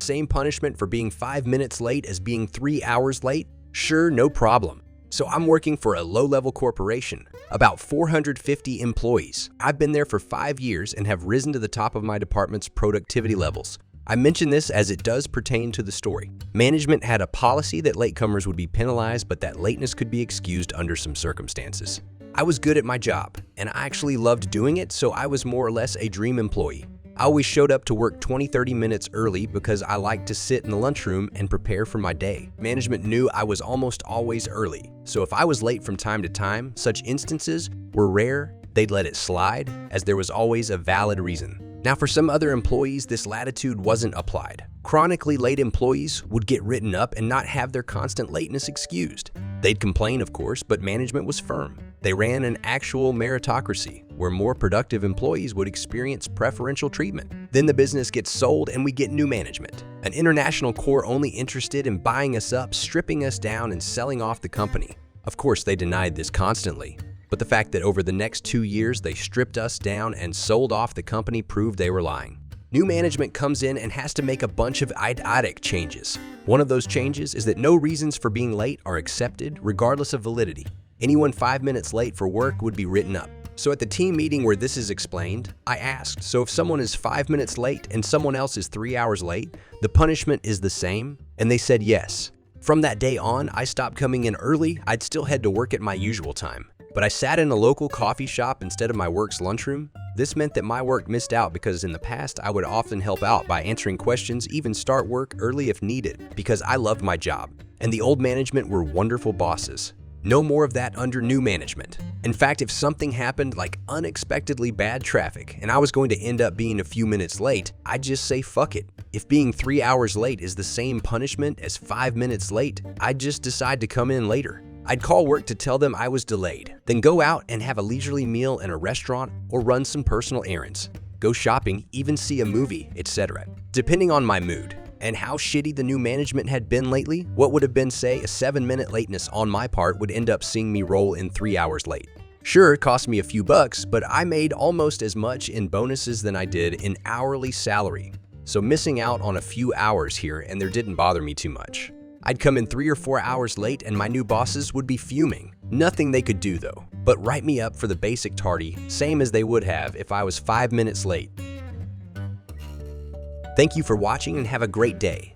Same punishment for being 5 minutes late as being 3 hours late? Sure, no problem. So I'm working for a low-level corporation, about 450 employees. I've been there for 5 years and have risen to the top of my department's productivity levels. I mention this as it does pertain to the story. Management had a policy that latecomers would be penalized, but that lateness could be excused under some circumstances. I was good at my job, and I actually loved doing it, so I was more or less a dream employee. I always showed up to work 20-30 minutes early because I liked to sit in the lunchroom and prepare for my day. Management knew I was almost always early, so if I was late from time to time, such instances were rare. They'd let it slide, as there was always a valid reason. Now, for some other employees, this latitude wasn't applied. Chronically late employees would get written up and not have their constant lateness excused. They'd complain, of course, but management was firm. They ran an actual meritocracy, where more productive employees would experience preferential treatment. Then the business gets sold and we get new management. An international core only interested in buying us up, stripping us down, and selling off the company. Of course, they denied this constantly. But the fact that over the next 2 years they stripped us down and sold off the company proved they were lying. New management comes in and has to make a bunch of idiotic changes. One of those changes is that no reasons for being late are accepted, regardless of validity. Anyone 5 minutes late for work would be written up. So at the team meeting where this is explained, I asked, so if someone is 5 minutes late and someone else is 3 hours late, the punishment is the same? And they said yes. From that day on, I stopped coming in early. I'd still head to work at my usual time. But I sat in a local coffee shop instead of my work's lunchroom. This meant that my work missed out because in the past I would often help out by answering questions, even start work early if needed, because I loved my job. And the old management were wonderful bosses. No more of that under new management. In fact, if something happened like unexpectedly bad traffic and I was going to end up being a few minutes late, I'd just say fuck it. If being 3 hours late is the same punishment as 5 minutes late, I'd just decide to come in later. I'd call work to tell them I was delayed, then go out and have a leisurely meal in a restaurant or run some personal errands, go shopping, even see a movie, etc. Depending on my mood and how shitty the new management had been lately, what would have been, say, a 7-minute lateness on my part would end up seeing me roll in 3 hours late. Sure, it cost me a few bucks, but I made almost as much in bonuses than I did in hourly salary. So missing out on a few hours here and there didn't bother me too much. I'd come in 3 or 4 hours late and my new bosses would be fuming. Nothing they could do though, but write me up for the basic tardy, same as they would have if I was 5 minutes late. Thank you for watching and have a great day.